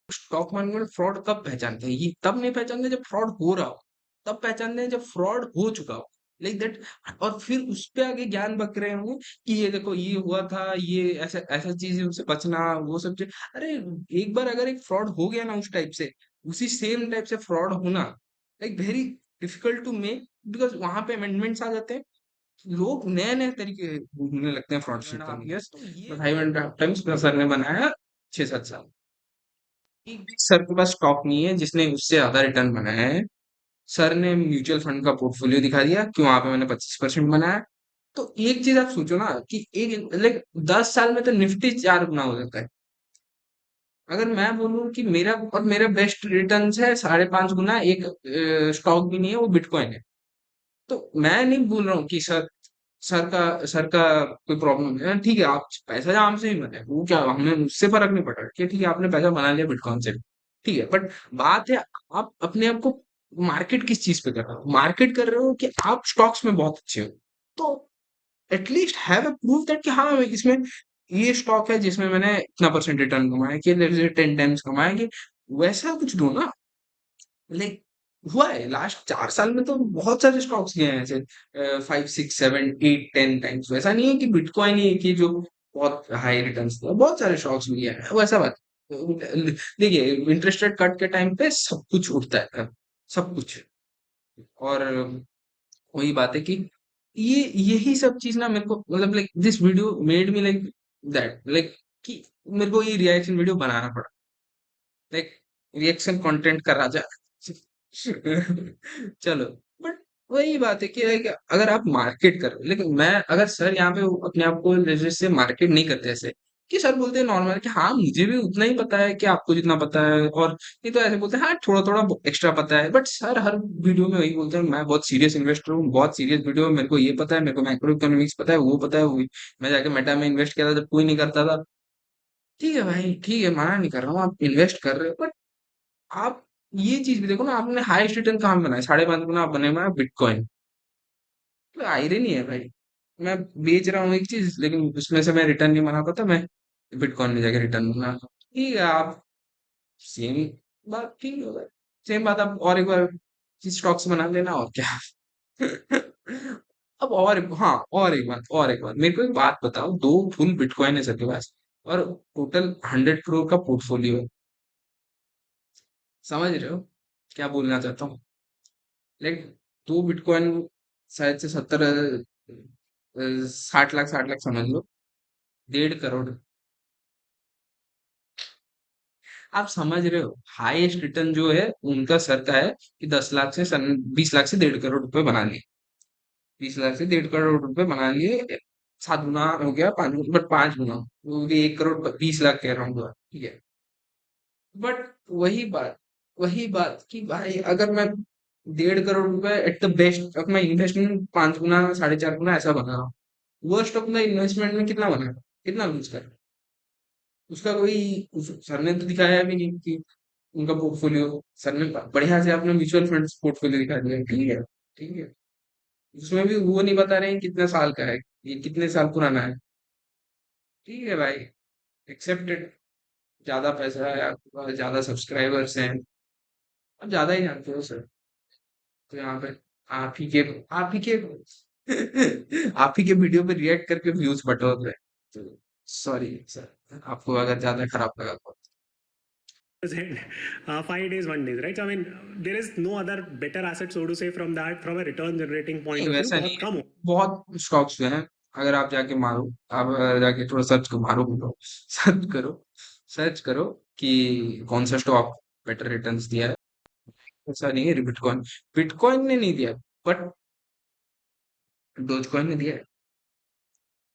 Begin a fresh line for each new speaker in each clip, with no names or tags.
Stock market में fraud कब पहचानते हैं? ये तब नहीं पहचानते जब फ्रॉड हो रहा हो, तब पहचानते हैं जब फ्रॉड हो चुका हो। Like that. और फिर उस पे आगे ज्ञान बक रहे होंगे कि ये देखो ये हुआ था, ये ऐसा ऐसा चीज़ से बचना, वो सब चीज़। अरे! एक बार अगर एक फ्रॉड हो गया ना उस टाइप से, उसी सेम टाइप से फ्रॉड होना like very difficult to make, because वहाँ पे अमेंडमेंट्स आ जाते हैं। लोग नए-नए तरीके ढूँढने लगते हैं फ्रॉडस्टर करने के। यस, तो ये 5.5 टाइम्स सर ने बनाया 6-7 साल। एक भी सर के पास स्टॉक नहीं है जिसने उससे ज्यादा रिटर्न बनाया है। सर ने म्यूचुअल फंड का पोर्टफोलियो दिखा दिया कि वहां पे मैंने 25% बनाया। तो एक चीज आप सोचो ना कि एक लाइक 10 साल में तो निफ्टी 4 गुना हो जाता है। अगर मैं बोलूं कि मेरा बेस्ट रिटर्न है 5.5 गुना, एक स्टॉक भी नहीं है, वो बिटकॉइन है। तो मैं नहीं बोल रहा हूँ कि सर का कोई प्रॉब्लम है। ठीक है, आप पैसा जहाँ से भी बने, वो क्या, हमें उससे फर्क नहीं पड़ रहा कि ठीक है आपने पैसा बना लिया बिटकॉइन से, ठीक है। बट बात है, आप अपने आप को मार्केट किस चीज पे कर रहे हो? मार्केट कर रहे हो कि आप स्टॉक्स में बहुत अच्छे हो। तो at least have a proof that कि हाँ इसमें ये स्टॉक है जिसमें मैंने इतना परसेंट रिटर्न कमाया, कि 10 टाइम्स कमाया, कि वैसा कुछ दो ना। लाइक हुआ है लास्ट 4 साल में तो बहुत सारे स्टॉक्स गए हैं ऐसे, 5 6 7 8 10 टाइम्स। वैसा नहीं है कि बिटकॉइन ही है कि जो बहुत हाई रिटर्न्स दे, बहुत सारे स्टॉक्स भी हैं, वैसा बात। देखिए, इंटरेस्ट रेट कट के टाइम पे सब कुछ उठता है, सब कुछ। और वही बात है कि ये यही सब चीज ना मेरे को, मतलब like this video made me like that, like कि मेरे को ये रिएक्शन वीडियो बनाना पड़ा, लाइक रिएक्शन कंटेंट का राजा। चलो। बट वही बात है कि लाइक अगर आप मार्केट कर रहे हो, लेकिन मैं अगर सर यहाँ पे अपने आप को जैसे मार्केट नहीं करते ऐसे, कि सर बोलते हैं नॉर्मल कि हाँ मुझे भी उतना ही पता है कि आपको जितना पता है, और नहीं तो ऐसे बोलते हैं हाँ थोड़ा थोड़ा एक्स्ट्रा पता है। बट सर हर वीडियो में वही बोलते हैं, मैं बहुत सीरियस इन्वेस्टर हूँ, बहुत सीरियस वीडियो, मेरे को ये पता है, मेरे को मैक्रो इकोनॉमिक्स पता है, वो पता है, वो मैं जाके मेटा में इन्वेस्ट किया था जब कोई नहीं करता था। ठीक है भाई, ठीक है, मना नहीं कर रहा हूँ, आप इन्वेस्ट कर रहे हो, बट आप ये चीज भी देखो ना, आपने हाईएस्ट रिटर्न कहाँ बनाया? 5.5 गुना आप बने हुए हैं बिटकॉइन। तो आयरनी है भाई। मैं बेच रहा हूँ एक चीज, लेकिन उसमें से मैं रिटर्न नहीं बना पाता, मैं बिटकॉइन में जाके रिटर्न बना। ठीक है, आप सेम बात, ठीक है भाई, सेम बात आप और एक बार स्टॉक्स बना लेना, और क्या। अब और हाँ, और एक बात मेरे को एक बात बताओ, दो फुल बिटकॉइन है सर के पास, और टोटल 100 करोड़ का पोर्टफोलियो है। समझ रहे हो क्या बोलना चाहता हूँ? लाइक दो बिटकॉइन शायद से 60 लाख समझ लो, 1.5 करोड़। आप समझ रहे हो, हाईएस्ट रिटर्न जो है उनका सर का है कि 10 लाख से 20 लाख से 1.5 करोड़ रुपए बना लिए। 20 लाख से 1.5 करोड़ रुपए बना लिए। 7 गुना हो गया, 5 गुना, बट 5 गुना, वो भी 1 करोड़ 20 लाख कह रहा हूँ, ठीक है। बट वही बात कि भाई अगर मैं 1.5 करोड़ रुपए एट द बेस्ट अपना इन्वेस्टमेंट 5 गुना 4.5 गुना ऐसा बना रहा हूँ, वर्स्ट अपना इन्वेस्टमेंट में कितना बना, कितना लूज कर, उसका कोई सर ने तो दिखाया भी नहीं कि उनका पोर्टफोलियो। सर ने बढ़िया से अपना म्यूचुअल फंड पोर्टफोलियो दिखा दिया, ठीक है, ठीक है। उसमें भी वो नहीं बता रहे हैं कितने साल का है, ये कितने साल पुराना है। ठीक है भाई, एक्सेप्टेड। ज्यादा पैसा है आपके पास, ज्यादा सब्सक्राइबर्स हैं, आप ज्यादा ही जानते हो सर। तो यहाँ पे आप ही के आप ही के आप ही के वीडियो पे रिएक्ट करके व्यूज बटोर रहे हैं। तो सॉरी सर, आपको अगर ज्यादा खराब लगा तो।
5 days, 1 days, right? So, I mean, there is no other better asset, so to say, from that, from a return generating point
नहीं
of view.
वैसा नहीं
बहुत
है,
कम हो.
बहुत स्टॉक्स जो हैं, अगर आप जाके मारो, आप जाके थोड़ा सर्च को मारो, बोलो सर्च करो कि कौन सा स्टॉक बेटर रिटर्न्स दिया है। ऐसा नहीं है बिटकॉइन, बिटकॉइन ने नहीं दिया, बट डोजकॉइन ने दिया है।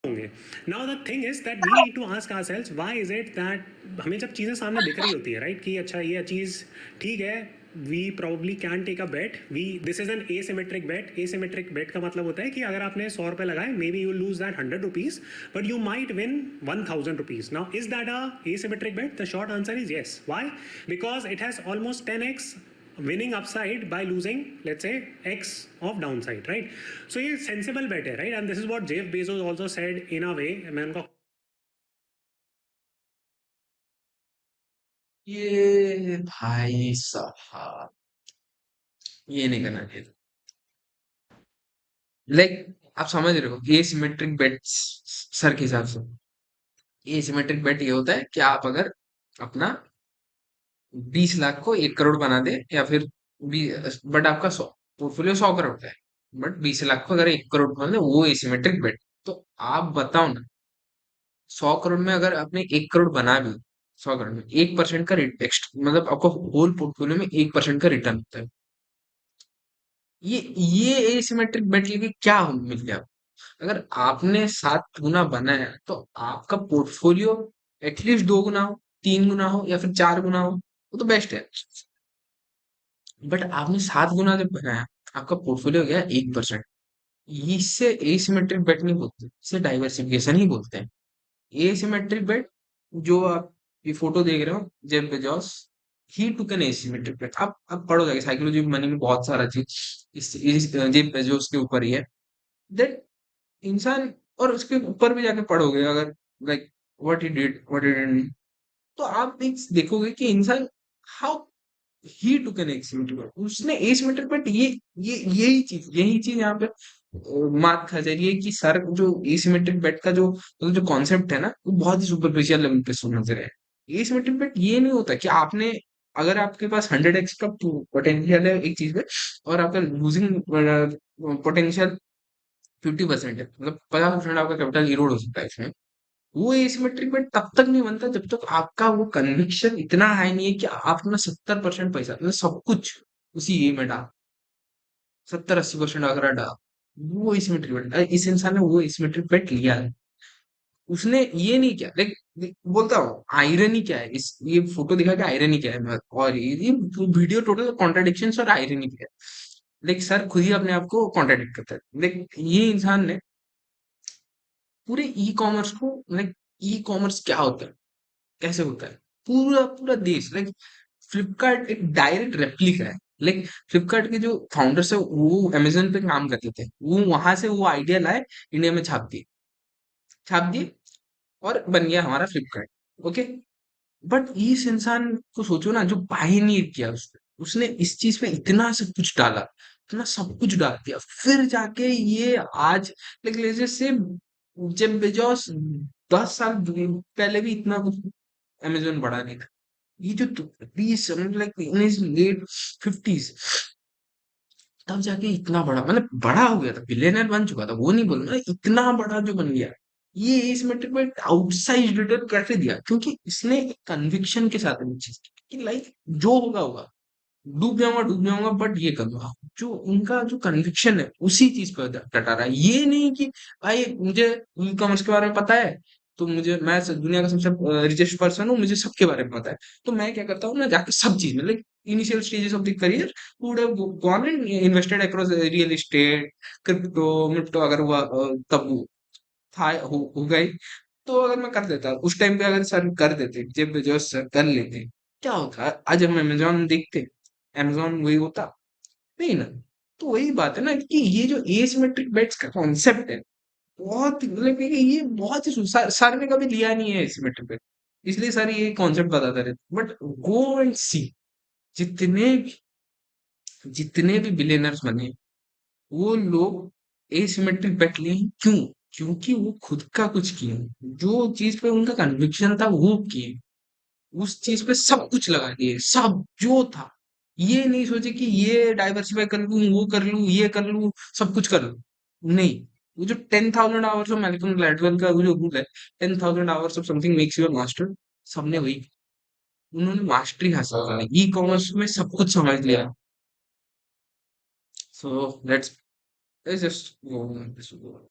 होंगे. Now the thing is that we need to ask ourselves, why is it that हमें जब चीज़ें सामने दिख रही होती है, राइट, कि अच्छा ये चीज़ ठीक है, we probably can take a bet, we this is an asymmetric bet. Asymmetric bet का मतलब होता है कि अगर आपने 100 रुपए लगाए, maybe you lose that 100 rupees, but you might win 1000 rupees. Now is that a asymmetric bet? The short answer is yes. Why? Because it has almost 10x winning upside by losing, let's say, x of downside, right? So ये sensible bet है, right? And this is what Jeff Bezos also said in a way. मैं उनका
ये भाई साहब, ये नहीं करना चाहिए। लाइक आप समझ रहे हो, एसिमेट्रिक बेट्स सर के हिसाब से, एसिमेट्रिक बेट ये होता है कि आप अगर अपना 20 लाख को 1 करोड़ बना दे, या फिर बट आपका 100 पोर्टफोलियो 100 करोड़ का है, बट 20 लाख को अगर 1 करोड़ बना दे, वो एसिमेट्रिक बेट। तो आप बताओ ना, 100 करोड़ में अगर आपने 1 करोड़ बना भी, 100 करोड़ में 1% का मतलब आपको होल पोर्टफोलियो में 1% का रिटर्न होता है। ये एसिमेट्रिक बेट लेके क्या मिल गया? अगर आपने 7 गुना बनाया तो आपका पोर्टफोलियो एटलीस्ट 2 गुना हो, 3 गुना हो, या फिर 4 गुना हो, वो तो बेस्ट है। बट आपने 7 गुना जब बनाया, आपका पोर्टफोलियो हो गया 1%। इससे एसिमेट्रिक बेट नहीं बोलते, इसे डाइवर्सिफिकेशन ही बोलते हैं। एसिमेट्रिक बेट, जो आप ये फोटो देख रहे हो, Jeff Bezos, he took an asymmetric bet. आप पढ़ो जाके, साइकोलॉजी ऑफ मनी में बहुत सारा चीज इस जेफ बेजोस के ऊपर ही है। दैट इंसान, और उसके ऊपर भी जाके पढ़ोगे अगर, लाइक व्हाट ही डिड, तो आप एक देखोगे कि इंसान, how he took an asymmetric bet, उसने एसिमेट्रिक बेट, ये यही चीज यहाँ पे मात खा जा रही है कि सर जो एसिमेट्रिक बेट का जो जो कॉन्सेप्ट है ना, वो बहुत ही सुपरफिशियल लेवल पे समझ रहे हैं। एसिमेट्रिक बेट ये नहीं होता कि आपने, अगर आपके पास 100x का पोटेंशियल है एक चीज में, और आपका लूजिंग पोटेंशियल 50% है, मतलब 50% आपका कैपिटल इरोड हो सकता है इसमें, वो एसिमेट्रिक बेट तब तक नहीं बनता जब तक आपका वो कन्विक्शन इतना हाई नहीं है कि आप अपना 70% पैसा, मतलब सब कुछ उसी ये में डाल, 70-80% अगर डाल, वो एसिमेट्रिक बेट, इस इंसान ने वो एसिमेट्रिक बेट लिया है। उसने ये नहीं किया, लाइक बोलता हूँ आयरनी क्या है, इस ये फोटो दिखा के आयरनी क्या है, और ये वीडियो टोटल कॉन्ट्राडिक्शन और आयरनी क्या है। लाइक सर खुद ही अपने आप को कॉन्ट्राडिक्ट करता है। लाइक ये इंसान ने पूरे ई कॉमर्स को, लाइक ई कॉमर्स क्या होता है, कैसे होता है, पूरा पूरा देश, लाइक फ्लिपकार्ट एक डायरेक्ट रेप्लिका है। लाइक फ्लिपकार्ट के जो फाउंडर्स है वो अमेजन पे काम करते थे, वो वहां से वो आइडिया लाए, इंडिया में छाप दिए और बन गया हमारा फ्लिपकार्ट। ओके, बट इस इंसान को सोचो ना, जो पायनियर किया उसने इस चीज पे इतना सब कुछ डाला, इतना सब कुछ डाल दिया, फिर जाके ये आज, लाइक से जब बेजोस 10 साल पहले भी इतना कुछ अमेजोन बढ़ा नहीं था। ये जो 20, like in is late 50s, तब जाके इतना बड़ा, मतलब बड़ा हो गया था, बिलियनर बन चुका था, वो नहीं बोल रहा, इतना बड़ा जो बन गया। ये इस मैटर को एक आउटसाइड रिटर्न कैसे दिया, क्योंकि इसने एक कन्विक्शन के साथ ये चीज की कि लाइक जो होगा होगा, डूब जाऊंगा बट ये करूंगा। जो उनका जो कन्विक्शन है उसी चीज पर डटा रहा है, ये नहीं कि भाई मुझे ई कॉमर्स के बारे में पता है, तो मैं दुनिया का सबसे रिचेस्ट पर्सन हूँ, मुझे सबके बारे में पता है, तो मैं क्या करता हूँ ना, जाकर सब चीज में, like initial stages of the career would have gone and invested across real estate, crypto मिप्टो, अगर हुआ तब वो था, हो गई। तो अगर मैं कर देता उस टाइम पे, अगर सर कर देते, जब जो सर कर लेते, क्या होता, आज हम अमेजोन देखते, अमेजोन वही होता नहीं ना। तो वही बात है ना कि ये जो एसिमेट्रिक बेट्स का कॉन्सेप्ट है, बहुत मतलब कि ये बहुत ही सर ने कभी लिया नहीं है एसिमेट्रिक बेट, इसलिए सर ये कॉन्सेप्ट बताते रहते। बट गो एंड सी, जितने भी जितने भी बिलियनर्स बने, वो लोग एसिमेट्रिक बेट लिए। क्यों? क्योंकि वो खुद का कुछ किए, जो चीज पे उनका कन्विक्शन था वो किए, उस चीज पे सब कुछ लगा दिए, सब जो था। ये नहीं सोचे कि ये डाइवर्सिफाई कर लूं, वो कर लूं, ये कर लूं, सब कुछ कर लूं, नहीं। वो जो 10,000 आवर्स ऑफ मैल्कम ग्लैडवेल का वो जो रूल है, 10,000 hours of something makes you a master, सबने वही, उन्होंने मास्टरी हासिल कर ली, ई कॉमर्स में सब कुछ समझ लिया। So let's just go.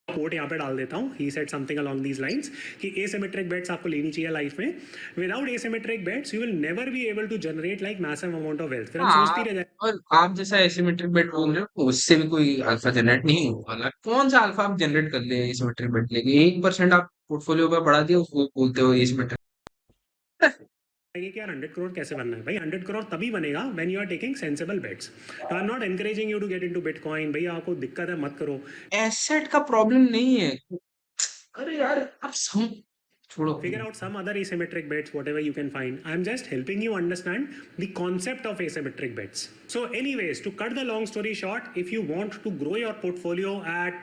Quote यहाँ पे डाल देता हूँ, he said something along these lines कि एसिमेट्रिक बेट्स आपको लेनी चाहिए लाइफ में। Without asymmetric bets you will never be able to generate like massive amount of wealth. फिर हम सोचते
हाँ,
ही रह जाए
और आप जैसा एसिमेट्रिक बेट बोल रहे हो, उससे भी कोई अल्फा जनरेट नहीं होगा ना। कौन सा अल्फा आप जनरेट कर ले एसिमेट्रिक बेट लेके? 1% आप पोर्टफोलियो पे बढ़ा दिया, उसको बोलते हो एसिमेट्रिक।
कि यार 100 करोड़ कैसे बनना है भाई। 100 करोड़ तभी बनेगा when you are taking sensible bets. I am not encouraging you to get into bitcoin, भैया आपको दिक्कत है मत करो।
एसेट का प्रॉब्लम नहीं है। अरे यार, आप सम छोड़ो।
figure out some other asymmetric bets, whatever you can find. I'm just helping you understand the concept of asymmetric bets. So anyways, to cut the long story short, if you want to grow your portfolio at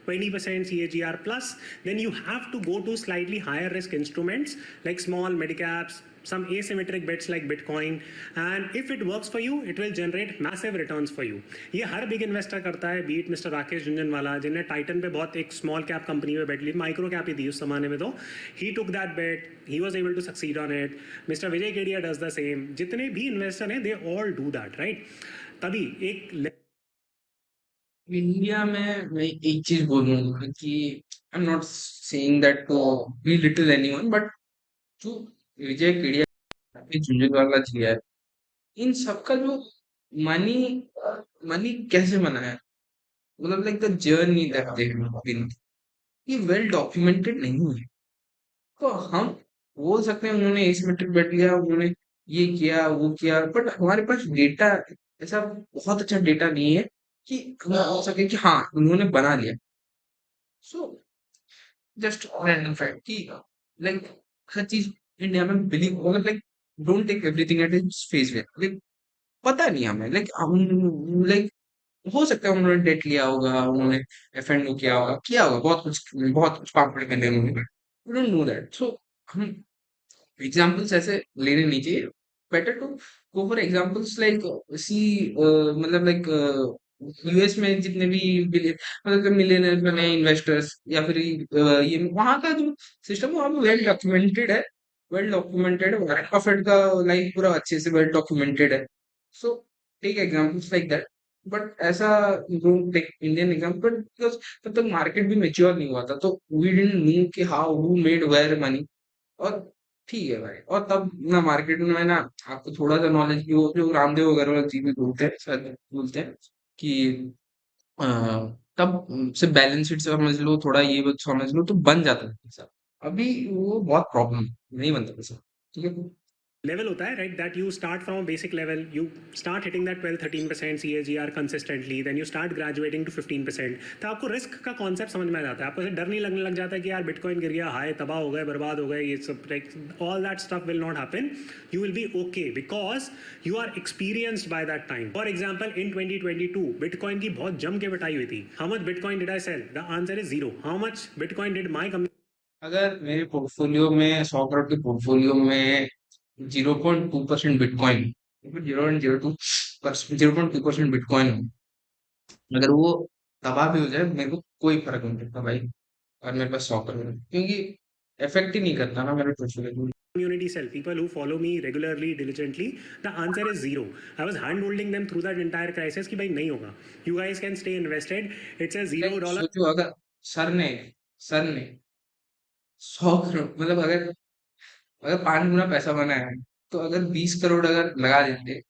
20% CAGR plus, then you have to go to slightly higher risk instruments like small mid-caps, some asymmetric bets like Bitcoin, and if it works for you, it will generate massive returns for you. ये हर big investor करता है, beat mister Rakesh Jhunjhunwala जिन्हें Titan पे बहुत एक small cap company में बेट ली, micro cap ही थी उस जमाने में, तो he took that bet, he was able to succeed on it. Mister Vijay Kedia does the same. जितने भी इन्वेस्टर हैं, they all do that, right? तभी एक
इंडिया में मैं एक चीज बोलूंगा कि I am not saying that to belittle anyone, but जो विजय केडिया झुंझुनवाला जी है, इन सबका जो मनी मनी कैसे बना है, मतलब like the journey that they have been, ये वेल डॉक्यूमेंटेड नहीं है। तो हम बोल सकते हैं उन्होंने एसिमेट्रिक बेट लिया, उन्होंने ये किया वो किया, बट हमारे पास डेटा ऐसा बहुत अच्छा डेटा नहीं है कि हमें बोल सके कि हाँ उन्होंने बना लिया। सो जस्ट रैंडम फैक्ट कि लाइक हर चीज इंडिया में बिलीव, मतलब like don't take everything at its face value. Like पता नहीं हमें, लाइक हम लाइक हो सकता है उन्होंने डेट लिया होगा, उन्होंने एफएनओ किया होगा बहुत कुछ पापड़ में उन्होंने, we don't know that. So हम एग्जाम्पल्स ऐसे लेने नहीं चाहिए। Better to go for examples like see, मतलब लाइक यूएस में जितने भी मतलब मिलियनर बने इन्वेस्टर्स, या फिर ये वहाँ का जो सिस्टम है वहाँ पे वेल डॉक्यूमेंटेड है, वेल डॉक्यूमेंटेड है, प्रॉफिट का लाइक पूरा अच्छे से वेल डॉक्यूमेंटेड है। So take examples like that, but ऐसा don't take Indian example, because तब तक मार्केट भी मेच्योर नहीं हुआ था, तो वी डिडंट नो कि how who made where money. और ठीक है भाई, और तब ना मार्केट में ना आपको थोड़ा सा नॉलेज भी हो, जो रामदेव अग्रवाल जी भी बोलते हैं, शायद बोलते हैं कि अ, तब से बैलेंस शीट समझ लो, थोड़ा ये वो समझ लो तो बन जाता है पैसा। अभी वो बहुत प्रॉब्लम, नहीं बनता पैसा। ठीक है।
लेवल होता है, right, that you start from basic level, you start hitting that 12-13% CAGR consistently, then you start graduating to 15%. तो आपको रिस्क का कॉन्सेप्ट समझ में आ जाता है, आपको डर नहीं लगने लग जाता है कि यार बिटकॉइन गिर गया, हाय तबाह हो गए, बर्बाद हो गए, ये सब, like all that stuff will not happen. You will be okay because you are experienced by that time. For example in 2022 bitcoin की बहुत जम के बिटाई हुई थी. How much bitcoin did I sell? The answer is zero. How much bitcoin did my company?
अगर मेरे portfolio में 100 करोड़ के पोर्टफोलियो में 0.2% बिटकॉइन, 0.02% बिटकॉइन हो, अगर वो तबाह भी हो जाए मेरे को कोई फर्क नहीं पड़ता भाई। और मेरे पास 100 करोड़ है, क्योंकि इफेक्ट ही नहीं करता ना मेरे पोर्टफोलियो को।
Community cell, people who follow me regularly, diligently, the answer is zero. I was hand holding them through that entire crisis कि भाई नहीं होगा, you guys can stay invested, it's a
like
$0.
सोचो, अगर सर ने sir ने 100 करोड़, मतलब अगर अगर 5 गुना पैसा बनाया है, तो अगर 20 करोड़ अगर लगा देते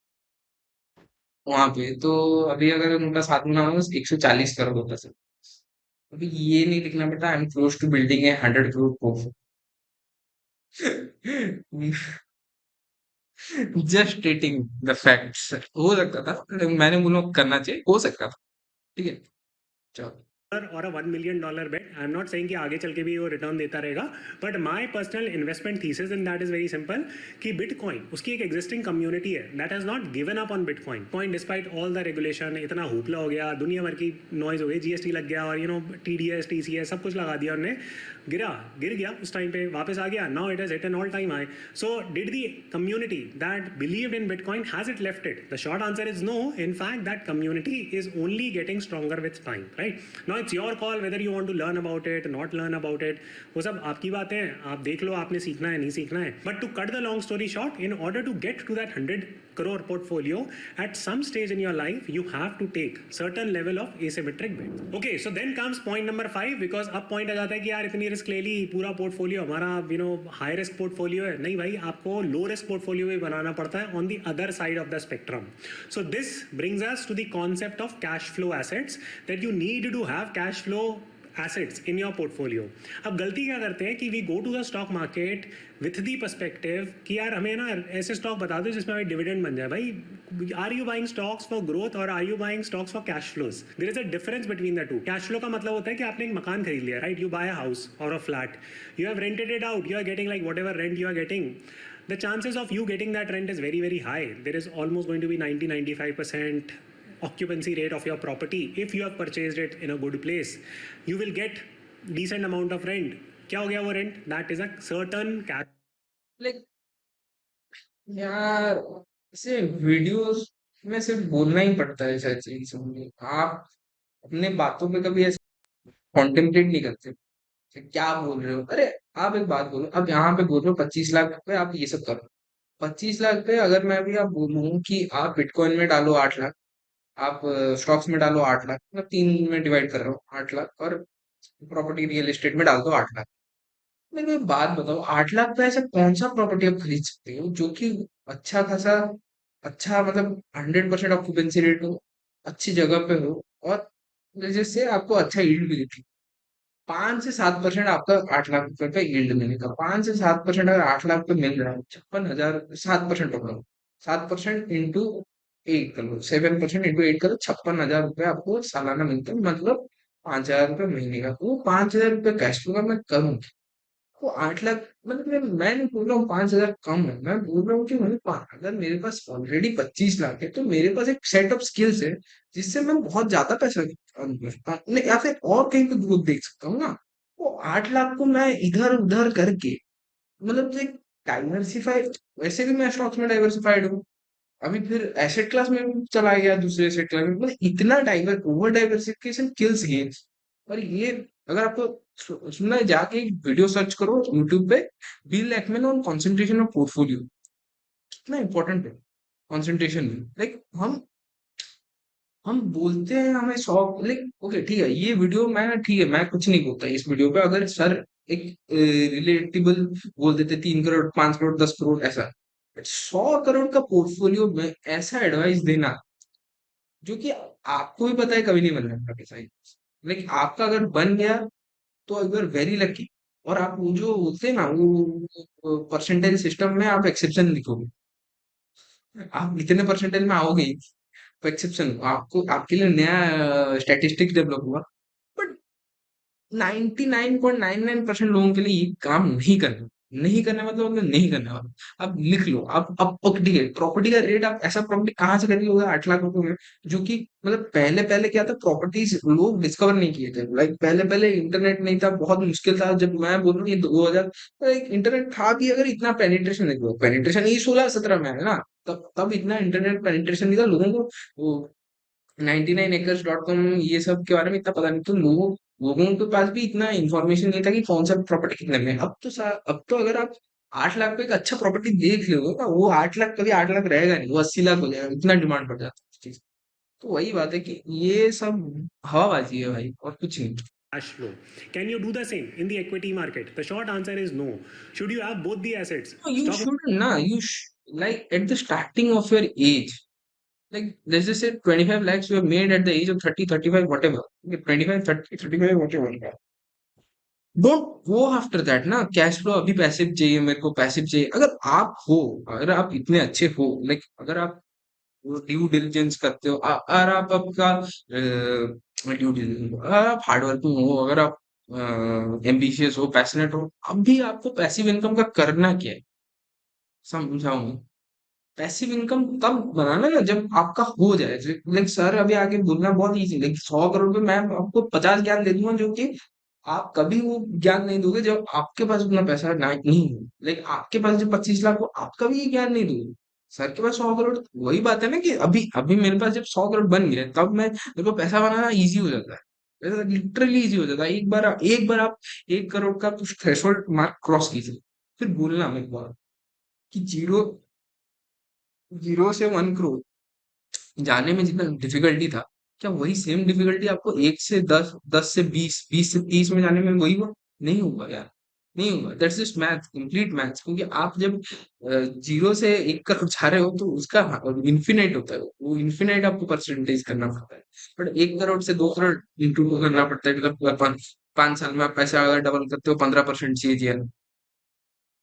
वहां पे, तो अभी अगर उनका 7 गुना होगा 140 करोड़ होता सर। अभी ये नहीं लिखना पड़ता I am close to building a 100 crore. Just stating the facts. हो सकता था, मैंने बोला करना चाहिए, हो सकता था। ठीक है, चलो।
और $1 million bet. I am not saying कि आगे चल के भी वो रिटर्न देता रहेगा, but my personal investment thesis in that is very simple कि बिटकॉइन उसकी एक एग्जिस्टिंग कम्युनिटी है that has not given up on bitcoin. Coin despite all the regulation, इतना हुपला हो गया, दुनिया भर की नॉइज हो गई, GST लग गया, और यू नो TDS TCS सब कुछ लगा दिया उन्होंने, गिर गया उस टाइम पे, वापस आ गया, now it has hit an all time high. So did the community that believed in bitcoin, has it left it? The short answer is no. In fact that community is only getting stronger with time, right? Now it's your call whether you want to learn about it, not learn about it, वो सब आपकी बातें हैं, आप देख लो आपने सीखना है नहीं सीखना है. But to cut the long story short, in order to get to that 100 crore portfolio, at some stage in your life you have to take certain level of asymmetric bet. Okay, so then comes point number 5, because अब point आ जाता है कि यार इतनी risk ले ली, पूरा portfolio हमारा high risk portfolio है. नहीं भाई, आपको लो रिस्क पोर्टफोलियो भी बनाना पड़ता है on the other side of the spectrum. So this brings us to the concept of cash flow assets, that you need to have cash flow assets in your portfolio. अब गलती क्या करते हैं कि we go to the stock market with the perspective कि यार हमें ना ऐसे स्टॉक बता दो जिसमें हमें डिविडेंड बन जाए भाई. Are you buying stocks for growth और are you buying stocks for cash flows? There is a difference between the two. Cash flow का मतलब होता है कि आपने एक मकान खरीद लिया, right? You buy a house और a flat, you have rented it out, you are getting like whatever rent you are getting, the chances of you getting that rent is very very high. There is almost going to be 90-95% occupancy rate of your property. If you have purchased it in a good place, you will get decent amount of rent. क्या हो गया वो rent? That is a certain cash.
Like यार, ऐसे videos में सिर्फ बोलना ही पड़ता है शायद से चीज़ों में। आप अपने बातों पे कभी ऐसे कॉन्टेम्पलेट नहीं करते कि क्या बोल रहे हो। अरे आप एक बात बोलो, अब यहाँ पे बोल रहे हो 25 लाख रुपए आप ये सब करो। 25 लाख पे अगर मैं भी आप बोलूँ कि आप बिटकॉइन में डालो 8 लाख, आप स्टॉक्स में डालो 8 लाख, मैं 3 में डिवाइड कर रहा हूँ 8 लाख, और प्रॉपर्टी रियल एस्टेट में डाल दो 8 लाख। मेरे को एक बात बताओ, 8 लाख पे ऐसा कौन सा प्रॉपर्टी आप खरीद सकते हो जो कि अच्छा खासा, अच्छा मतलब 100% ऑक्यूपेंसी रेट हो, अच्छी जगह पे हो, और जिससे आपको अच्छा यील्ड भी दिखे। 5 से 7% आपका 8 लाख रुपए का यील्ड मिलेगा। 5 से 7% अगर 8 लाख पे मिल रहा है, 56,000, 7% पकड़ो, 7% इंटू 8 कर लो, 7% इंटू 8 करो, 56,000 रुपये आपको सालाना मिलता है, मतलब 5,000 रुपये महीने का। तो वो 5,000 रुपये कैश फ्लो का मैं करूँ, वो 8 लाख, मतलब मैं नहीं बोल रहा हूँ 5,000 कम है, मैं बोल रहा हूँ कि अगर मेरे पास ऑलरेडी 25 लाख है तो मेरे पास एक सेट ऑफ स्किल्स है जिससे मैं बहुत ज्यादा पैसा अर्न कर सकता हूँ, या फिर और कहीं पे ग्रोथ देख सकता हूँ ना। वो 8 लाख को मैं इधर उधर करके, मतलब एक डाइवर्सिफाई, वैसे भी मैं स्टॉक्स में डाइवर्सिफाइड हूँ, अभी फिर एसेट क्लास में भी चला गया, दूसरे एसेट क्लास में, मतलब इतना ओवर डाइवर्सिफिकेशन किल्स गेम्स। और ये, अगर आपको सुनना है, जाके एक वीडियो सर्च करो यूट्यूब पे, Bill Ackman on concentration of portfolio. कितना इंपॉर्टेंट है कंसंट्रेशन में। लाइक हम बोलते हैं हमें शौक, लाइक ओके ठीक है, ये वीडियो मैं, ठीक है मैं कुछ नहीं बोलता इस वीडियो पे, अगर सर एक रिलेटेबल बोल देते 3 करोड़, 5 करोड़, 10 करोड़ ऐसा, 100 करोड़ का पोर्टफोलियो में ऐसा एडवाइस देना जो कि आपको भी पता है कभी नहीं बनने वाला पैसा। लेकिन आपका अगर बन गया तो यू आर वेरी लकी। और आप वो जो होते हैं ना, वो परसेंटेज सिस्टम में आप एक्सेप्शन लिखोगे, आप इतने परसेंटेज में आओगे ही, तो एक्सेप्शन आपको, आपके लिए नया स्टैटिस्टिक्स डेवलप हुआ। बट 99.99% लोगों के लिए ये काम नहीं करना, नहीं करना मतलब उन्हें नहीं करने वाला। अब लिख लो, अब ठीक है, प्रॉपर्टी का रेट, आप ऐसा प्रॉपर्टी कहाँ से खरीद लोगे 8 लाख रुपए में, जो कि मतलब पहले पहले क्या था, प्रॉपर्टीज लोग डिस्कवर नहीं किए थे। लाइक पहले पहले इंटरनेट नहीं था, बहुत मुश्किल था। जब मैं बोल रहा हूँ ये 2000, एक इंटरनेट था भी, अगर इतना पेनिट्रेशन देखो, पेनिट्रेशन ये 16-17 में है ना, तब तब इतना इंटरनेट पेनिट्रेशन नहीं था लोगों को। वो 99acres.com ये सब के बारे में इतना पता नहीं, तो लोगों के पास भी इतना इंफॉर्मेशन नहीं था कि कौन सा प्रॉपर्टी कितने में है। अब तो अगर आप 8 लाख पे एक अच्छा प्रॉपर्टी देख लो ना, वो 8 लाख कभी 8 लाख रहेगा नहीं, वो 80 लाख हो जाएगा, इतना डिमांड बढ़ जाता है उस चीज। तो वही बात है कि ये सब हवाबाजी है भाई, और कुछ नहीं।
Cash flow. Can you do the same in the equity market? The short answer is no. Should you have both the assets?
You
Stock.
Should ना, like at the starting of your age, like let's just say 25 lakhs you have made at the age of 30, 35, whatever, okay, 25, 30, 35, whatever, don't go after that ना, cash flow अभी passive चाहिए, मेरे को passive चाहिए। अगर आप हो, अगर आप इतने अच्छे हो, लाइक अगर आप ड्यू डिलिजेंस करते हो, अगर आप आपका ड्यू डिलिजेंस, अगर आप हार्ड वर्किंग हो, अगर आप एम्बिशियस हो, पैशनेट हो, अभी आपको पैसिव इनकम का करना क्या है, समझाऊं। पैसिव इनकम तब बनाना ना जब आपका हो जाए। लाइक सर अभी आगे बोलना बहुत इजी, लाइक 100 करोड़ पे मैं आपको 50 ज्ञान दे दूंगा, जो कि आप कभी वो ज्ञान नहीं दोगे जब आपके पास उतना पैसा नहीं हो। लाइक आपके पास जब 25 लाख हो, आप कभी ये ज्ञान नहीं दोगे। सर के पास 100 करोड़, वही बात है ना कि अभी अभी मेरे पास जब 100 करोड़ बन गए, तब मैं, मेरे को पैसा बनाना इजी हो जाता है, लिटरली इजी हो जाता है। एक बार आप 1 करोड़ का कुछ थ्रेशोल्ड मार्क क्रॉस कीजिए, फिर बोलना मेरे को कि जीरो जीरो से 1 करोड़ जाने में जितना डिफिकल्टी था, क्या वही सेम डिफिकल्टी आपको 1 से 10, 10 से 20, 20 से 30 में जाने में वही हुआ? नहीं होगा यार, नहीं होगा। That's just math, complete maths. क्योंकि आप जब जीरो से 1 करोड़ जा रहे हो तो उसका इन्फिनाइट होता है, वो इन्फिनाइट आपको परसेंटेज करना पड़ता है। बट 1 करोड़ से 2 करोड़ इंटू करना पड़ता है, मतलब 5 साल में आप पैसा अगर डबल करते हो 15% CAGR।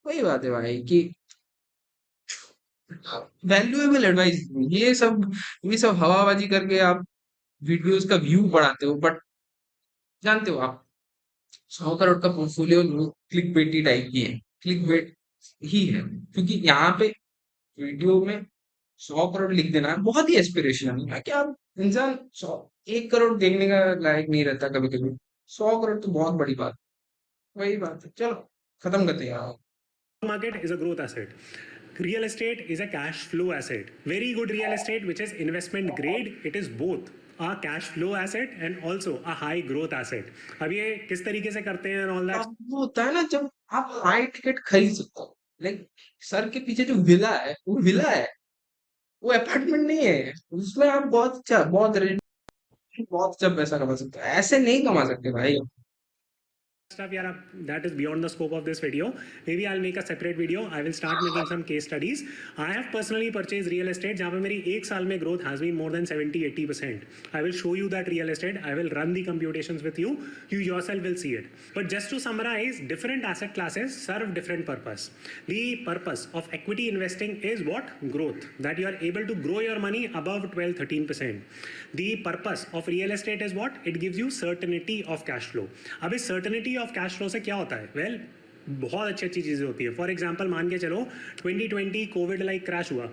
वही बात है भाई कि वैल्यूएबल एडवाइस, ये सब हवाबाजी करके आप वीडियोस का व्यू बढ़ाते हो, बट जानते हो आप 100 करोड़ का पोर्टफोलियो क्लिक बेटी टाइप की है, क्लिक बेट ही है, क्योंकि यहाँ पे वीडियो में 100 करोड़ लिख देना बहुत ही एस्पिरेशनल है कि आप इंसान 1 करोड़ देखने का लायक नहीं रहता कभी कभी। 100 करोड़ तो बहुत बड़ी बात। वही बात है, चलो खत्म करते हैं यार।
Market is a growth asset. Real estate is a cash flow asset. Very good real estate, which is investment grade, it is both a cash flow asset and also a high growth asset. अब ये किस तरीके से करते हैं and all that?
अब वो होता है ना जब आप हाई टिकट खरीद सकते हो, लाइक सर के पीछे जो विला है वो विला है, वो अपार्टमेंट नहीं है। उसमें आप बहुत अच्छा पैसा कमा सकते हो, ऐसे नहीं कमा सकते भाई।
Stuff, yeah, that is beyond the scope of this video. Maybe I'll make a separate video. I will start making some case studies. I have personally purchased real estate जहाँ पे मेरी एक साल में growth has been more than 70-80%. I will show you that real estate. I will run the computations with you. You yourself will see it. But just to summarize, different asset classes serve different purpose. The purpose of equity investing is what? Growth. That you are able to grow your money above 12-13%. The purpose of real estate is what? It gives you certainty of cash flow. अब इस certainty of cash flow से क्या होता है? Well बहुत अच्छी अच्छी चीज़ें होती है। फॉर एग्जाम्पल मान के चलो 2020 कोविड लाइक क्रैश हुआ,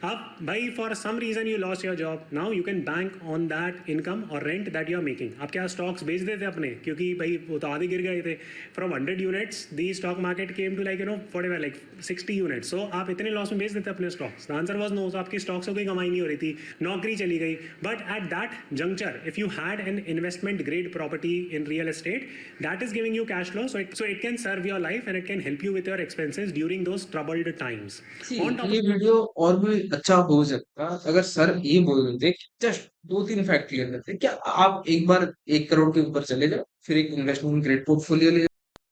अब भाई for some reason you lost your job, now you can bank on that income और rent that you are making. आप क्या स्टॉक्स बेच देते अपने, क्योंकि भाई वो तो आधे गिर गए थे। From 100 units the stock market came to like whatever like 60 units, so आप इतने लॉस में बेच देते अपने stocks? The answer was no. आपकी स्टॉक्स से कोई कमाई नहीं हो रही थी, नौकरी चली गई। But at that juncture if you had an investment grade property in real estate that is giving you cash flow, so it can serve your life and it can help you with your expenses during those troubled times.
See,
On top
ये video और भी अच्छा हो सकता अगर sir ये बोल देते, जस्ट 2-3 फैक्ट क्लियर करते, क्या आप एक बार 1 करोड़ के ऊपर चले जाओ, फिर एक इन्वेस्टमेंट ग्रेड पोर्टफोलियो ले,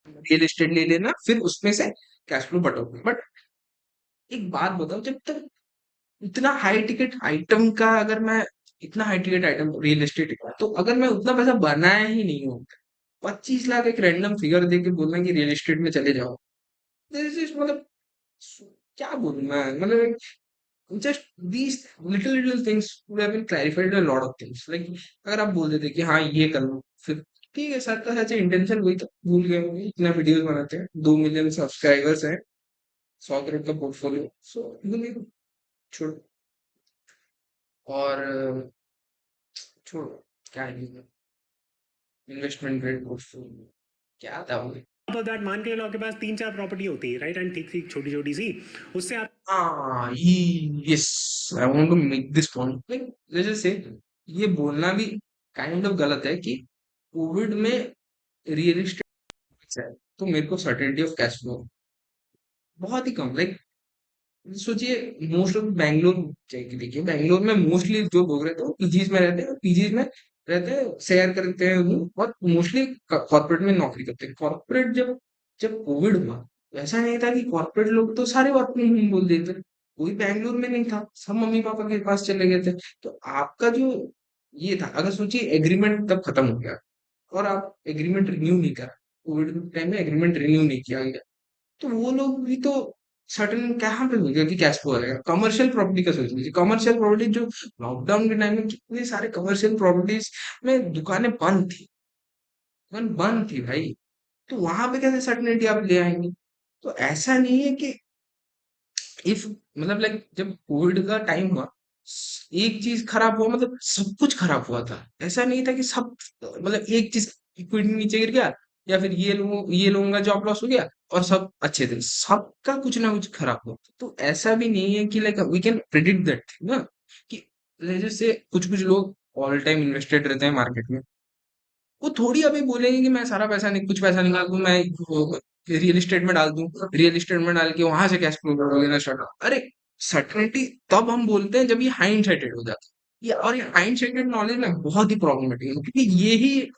रियल एस्टेट ले लेना, फिर उसमें से कैश फ्लो बटोगे। बट एक बात बताओ, जब तक इतना हाई टिकट आइटम का, अगर मैं इतना high ticket item real estate का, तो अगर मैं उतना पैसा बनाया ही नहीं हूँ, 25 लाख एक रैंडम फिगर दे के बोलना कि रियल एस्टेट में चले जाओ, दिस इज मतलब क्या बोलूं मैं, मतलब just these little little things would have been clarified a lot of things. Like अगर आप बोल देते कि हाँ ये कर लो, फिर ठीक है, सर का सच इंटेंशन वही था, भूल गए होंगे, इतना वीडियोस बनाते हैं, 2 मिलियन सब्सक्राइबर्स हैं, 100 करोड़ का पोर्टफोलियो, सो छोड़ो। और छोड़ो, क्या है इन्वेस्टमेंट ग्रेड पोर्टफोलियो, क्या था वो।
of that मान के चलो आपके पास 3-4 प्रॉपर्टी होती है, राइट, एंड ठीक ठीक छोटी छोटी सी, उससे आप
हाँ, yes, I want to make this point, like जैसे से ये बोलना भी काइंड ऑफ गलत है कि कोविड में रियल एस्टेट है तो मेरे को सर्टेनिटी ऑफ कैश फ्लो बहुत ही कम, लाइक सोचिए, मोस्ट ऑफ बैंगलोर जाइए, देखिए बैंगलोर में मोस्टली जो लोग रहते हैं पीजीज में रहते हैं, पीजीज में रहते हैं, शेयर करते हैं वो, और मोस्टली कॉर्पोरेट में नौकरी करते हैं। कॉर्पोरेट जब जब कोविड हुआ, तो ऐसा नहीं था कि कॉर्पोरेट लोग तो सारे वर्क फ्रॉम होम बोल देते, कोई बैंगलोर में नहीं था, सब मम्मी पापा के पास चले गए थे। तो आपका जो ये था, अगर सोचिए एग्रीमेंट तब खत्म हो गया और आप एग्रीमेंट रिन्यू नहीं करा, कोविड टाइम में एग्रीमेंट रिन्यू नहीं किया गया, तो वो लोग भी तो सर्टेन कहाँ पे मिल गया कि कैश फ्लो आएगा। कमर्शियल प्रॉपर्टी का सोच लीजिए, कमर्शियल प्रॉपर्टी जो लॉकडाउन के टाइम में कितने सारे कमर्शियल प्रॉपर्टीज में दुकानें बंद थी, दुकान बंद थी भाई, तो वहां पे कैसे सर्टेनिटी आप ले आएंगे? तो ऐसा नहीं है कि इफ मतलब लाइक जब कोविड का टाइम हुआ, एक चीज खराब हुआ मतलब सब कुछ खराब हुआ था, ऐसा नहीं था कि सब मतलब एक चीज इक्विटी नीचे गिर गया, या फिर ये लोगों का जॉब लॉस हो गया और सब अच्छे थे, सबका कुछ ना कुछ खराब हुआ। तो ऐसा भी नहीं है कि like we can predict that thing ना, कि जैसे कुछ कुछ लोग ऑल टाइम इन्वेस्टेड रहते हैं मार्केट में, वो थोड़ी अभी बोलेंगे कि मैं सारा पैसा नहीं, कुछ पैसा निकाल दूं, मैं रियल एस्टेट में डाल दूं, रियल एस्टेट में डाल के वहां से कैश फ्लो लेना स्टार्ट। अरे सर्टेनिटी तब हम बोलते हैं जब ये हाइंड साइटेड हो जाता है, ये और ये हाइंड साइटेड नॉलेज में बहुत ही प्रॉब्लमेटिक है, क्योंकि यही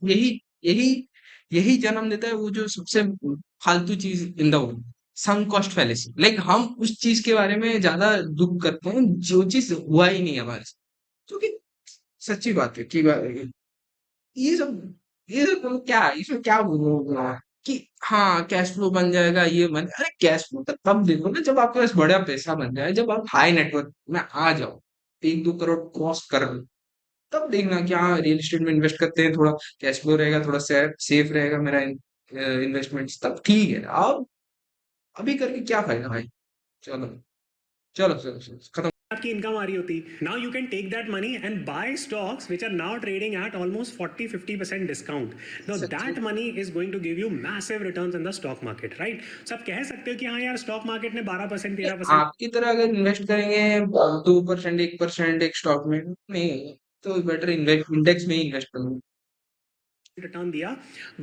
यही यही जन्म देता है वो जो सबसे फालतू चीज in the world, sunk cost fallacy. Like हम उस चीज के बारे में ज्यादा दुख करते हैं जो चीज हुआ ही नहीं है हमारे साथ, क्योंकि सच्ची बात है कि ये सब ये तो क्या इसमें क्या बोलूं कि हाँ कैश फ्लो बन जाएगा ये बन, अरे कैश फ्लो तो तब देखो ना जब आपके पास बड़ा पैसा बन जाए, जब आप हाई नेटवर्क में आ जाओ, 1-2 करोड़ क्रॉस कर लो, तब देखना कि हाँ रियल एस्टेट में इन्वेस्ट करते हैं, थोड़ा कैश फ्लो रहेगा, थोड़ा सेफ सेफ रहेगा मेरा इन्वेस्टमेंट, तब ठीक है। अब अभी करके क्या फायदा भाई। चलो चलो चलो चलो खत्म।
आपकी इनकम आ रही होती, now you can take that money and buy stocks which are now trading at almost 40-50% discount. Now
such
that money is going to give you massive returns in the stock market, right? So आप कह सकते हो कि हाँ यार stock market ने 12%
ये
13%
आपकी तरह अगर इन्वेस्ट करेंगे 2% 1% एक स्टॉक में नहीं, तो बेटर इन्वेस्ट इंडेक्स में ही इन्वेस्ट करूँ।
return दिया,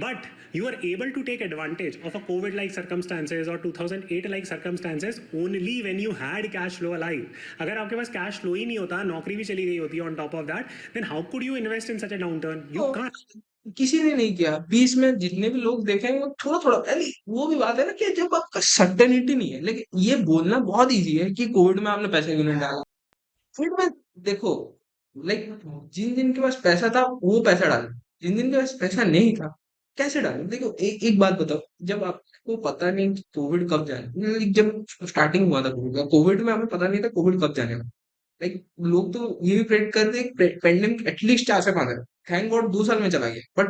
but you are able to take advantage of a COVID like circumstances or 2008 like circumstances only when you had cash flow alive. अगर आपके पास कैश फ्लो ही नहीं होता, नौकरी भी चली गई होती on top of that, then how could you invest in such a downturn? You
तो
can't.
किसी ने नहीं किया, 20 में जितने भी लोग देखेंगे वो थोड़ा थोड़ा, अरे वो भी बात है ना कि जब आपका सर्टेनिटी नहीं है, लेकिन ये बोलना बहुत इजी है कि कोविड में आपने पैसा क्यों नहीं डाला। कोविड में देखो, लाइक जिन जिन के पास पैसा था वो पैसा डाले, जिन जिन के पास पैसा नहीं था कैसे डाले। देखो एक एक बात बताओ, जब आपको पता नहीं कि कोविड कब जाने, जब स्टार्टिंग हुआ था कोविड में हमें पता नहीं था कोविड कब जाने वाला। लाइक लोग तो ये भी प्रेडिक्ट करते हैं पेंडेमिक एटलीस्ट 4 से 5 साल, थैंक गॉड 2 साल में चला गया, बट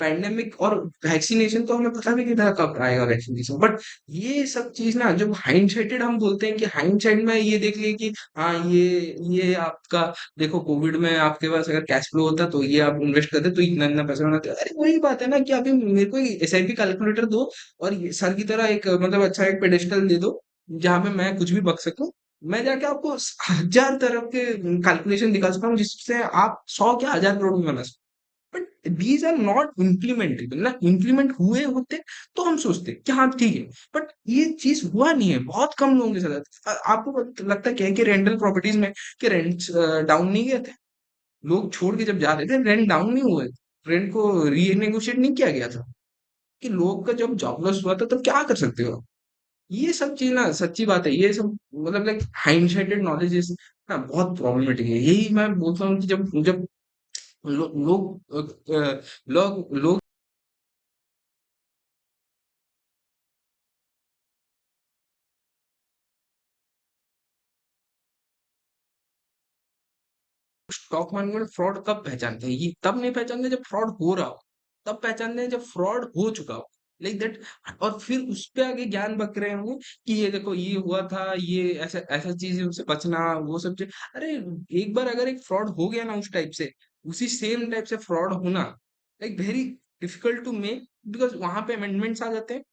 पेंडेमिक और वैक्सीनेशन तो हमें पता भी नहीं था कब आएगा वैक्सीनेशन। बट ये सब चीज ना जब हाइंडसाइटेड हम बोलते हैं कि हाइंडसाइड में ये देख लिए कि हाँ ये आपका देखो कोविड में आपके पास अगर कैश फ्लो होता तो ये आप इन्वेस्ट करते तो इतना इतना पैसा बनाते। अरे वही बात है ना कि अभी मेरे को एसआईपी कैलकुलेटर दो और ये सर की तरह एक मतलब अच्छा एक पेडिस्टल दे दो जहां पे मैं कुछ भी बक सकूं, मैं जाके आपको 1000 तरह के कैलकुलेशन दिखा सकता हूँ जिससे आप 100 क्या 1000 करोड़ में बना सकते। But these are not implementable ना, इम्प्लीमेंट हुए होते तो हम सोचते कि हाँ ठीक है, बट ये चीज हुआ नहीं है, बहुत कम लोगों के साथ। आपको लगता है क्या है कि रेंटल प्रॉपर्टीज में कि रेंट डाउन नहीं गए थे, लोग छोड़ के जब जा रहे थे रेंट डाउन नहीं हुए, रेंट को रीनेगोशिएट नहीं किया गया था, कि लोग का जब जॉब लॉस हुआ था तब क्या कर सकते हो। ये सब चीज ना सच्ची बात है, ये सब मतलब लाइक हाइंडसाइटेड नॉलेज इज ना बहुत प्रॉब्लमेटिक है। यही मैं बोलता हूँ कि जब जब लोग स्टॉक मार्केट में फ्रॉड कब पहचानते हैं, ये तब नहीं पहचानते जब फ्रॉड हो रहा हो, तब पहचानते हैं जब फ्रॉड हो चुका हो, लाइक दैट। और फिर उस पे आगे ज्ञान बक रहे होंगे कि ये देखो ये हुआ था, ये ऐसा ऐसा चीज है, उससे बचना वो सब चीज। अरे एक बार अगर एक फ्रॉड हो गया ना उस टाइप से, उसी सेम टाइप से फ्रॉड होना like very difficult to make, because वहां पे अमेंडमेंट्स आ जाते हैं,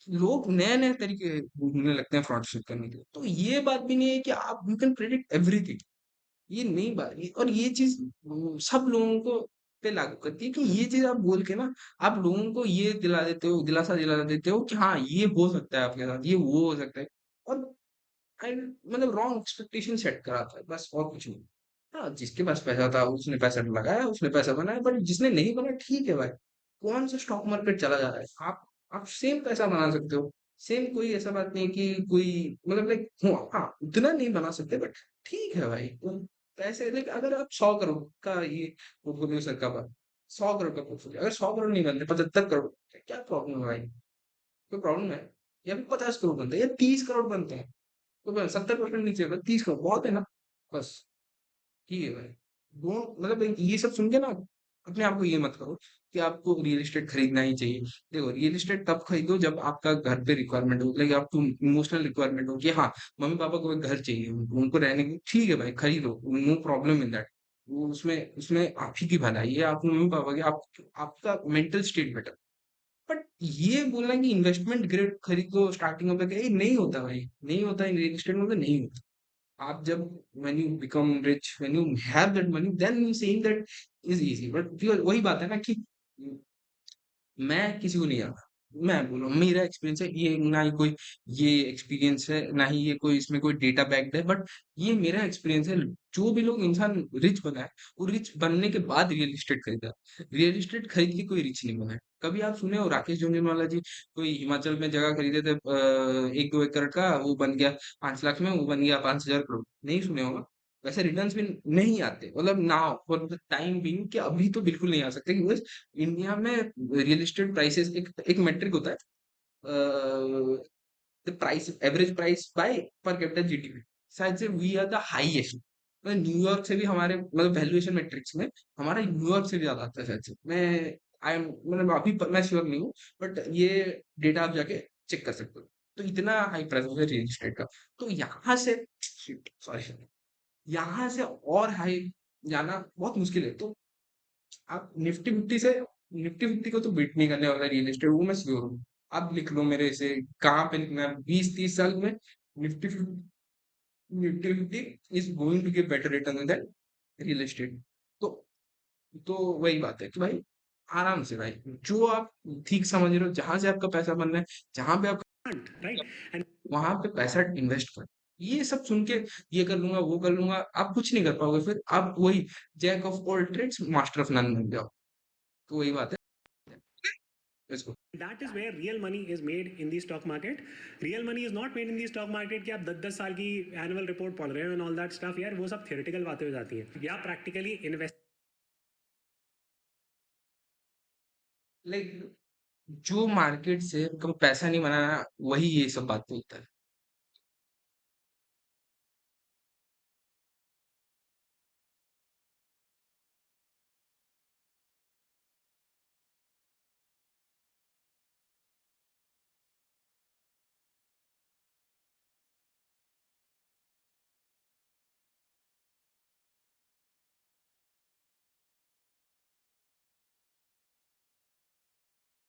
लोग नए नए तरीके ढूंढने लगते हैं फ्रॉड करने के लिए। तो ये बात भी नहीं है कि आप यू कैन प्रेडिक्ट एवरीथिंग, ये नहीं बात और ये चीज सब लोगों को पे लागू करती है कि ये चीज आप बोल के ना आप लोगों को ये दिला देते हो, दिलासा दिला देते हो कि हाँ ये हो सकता है आपके साथ, ये वो हो सकता है। और मतलब रॉन्ग एक्सपेक्टेशन सेट कराता है बस, और कुछ नहीं। हाँ जिसके पास पैसा था उसने पैसा लगाया, उसने पैसा बनाया, बट जिसने नहीं बनाया ठीक है भाई, कौन सा स्टॉक मार्केट चला जा रहा है। आप सेम पैसा बना सकते हो, सेम, कोई ऐसा बात नहीं है कि कोई मतलब लाइक हाँ उतना नहीं बना सकते, बट ठीक है भाई वो पैसे लाइक अगर आप 100 करोड़ का ये पोर्टफोलियो सर का 100 करोड़ का पोर्टफोलियो अगर 100 करोड़ नहीं बनते 75 करोड़ क्या प्रॉब्लम है भाई, कोई प्रॉब्लम है। या फिर 50 करोड़ बनते हैं या 30 करोड़ बनते हैं, तो 70% नीचे 30 करोड़ बहुत है ना, बस ठीक है भाई। डोंट मतलब ये सब सुन के ना अपने आप को ये मत करो कि आपको रियल एस्टेट खरीदना ही चाहिए। देखो रियल एस्टेट तब खरीदो जब आपका घर पे रिक्वायरमेंट हो, लाइक आपको इमोशनल रिक्वायरमेंट हो कि हाँ मम्मी पापा को एक घर चाहिए उनको रहने की, ठीक है भाई खरीदो, नो प्रॉब्लम इन दैट। वो उसमें उसमें आप ही की भलाई है, आपके मम्मी पापा की, आप आपका मेंटल स्टेट बेटर। बट ये बोलना कि इन्वेस्टमेंट ग्रेड खरीदो स्टार्टिंग में, ये नहीं होता भाई, नहीं होता इन रियल एस्टेट में, तो नहीं होता। आप जब when you become rich, when you have that money, then saying that is easy, but वही बात है ना कि मैं किसी को नहीं जानता, मैं बोल रहा हूँ मेरा एक्सपीरियंस है ये, ना ही कोई ये एक्सपीरियंस है ना ही ये कोई इसमें कोई डेटा बैक्ड है, बट ये मेरा एक्सपीरियंस है। जो भी लोग इंसान रिच बना है वो रिच बनने के बाद रियल एस्टेट खरीदा, रियल एस्टेट खरीद के कोई रिच नहीं बना है। कभी आप सुने हो राकेश झुनझुनवाला जी कोई हिमाचल में जगह खरीदे थे 1-2 एकड़ का, वो बन गया 5 लाख में, वो बन गया 5000 करोड़, नहीं सुने होगा। वैसे रिटर्न्स भी नहीं आते, मतलब now for the time being, कि अभी तो बिल्कुल नहीं आ सकते, बिकॉज़ इंडिया में रियल एस्टेट प्राइसेस एक एक मेट्रिक होता है, the price, average price by per capita GDP, शायद से वी आर द हाईएस्ट, मतलब न्यूयॉर्क से भी हमारे, मतलब वैल्यूएशन मैट्रिक्स में हमारा न्यूयॉर्क से भी ज्यादा आता है शायद से। मैं आई एम, मतलब अभी मैं श्योर नहीं हूँ, बट ये डेटा आप जाके चेक कर सकते हो। तो इतना हाई प्राइस है रियल एस्टेट का। तो यहाँ से, सॉरी, यहाँ से और हाई जाना बहुत मुश्किल है। तो आप निफ्टी फिफ्टी से, निफ्टी फिफ्टी को तो बीट नहीं करने वाला रियल एस्टेट, वो मैं श्योर हूँ। आप लिख लो मेरे से, कहाँ पे लिखना है, 20-30 साल में Nifty Nifty fifty is going to give better return than real estate. तो तो वही बात है कि भाई, आराम से भाई, जो आप ठीक समझ रहे हो, जहां से आपका पैसा बन रहा है, जहां पे आप,
right? And
वहां पे पैसा इन्वेस्ट कर। ये सब सुन के, ये कर लूंगा, वो कर लूंगा, आप कुछ नहीं कर पाओगे, फिर आप वही jack of all trades master of none बन जाओ। तो वही बात है। इसको
that is where real money is made in the stock market. Real money is not made in the stock market कि आप 10-10 साल की एनुअल रिपोर्ट पढ़ रहे हो and all that stuff, यार वो सब theoretical बातें हो जाती हैं, या प्रैक्टिकली इन्वेस्ट
लाइक, जो मार्केट से आपको पैसा नहीं बनाना, वही ये सब बात बोलता है।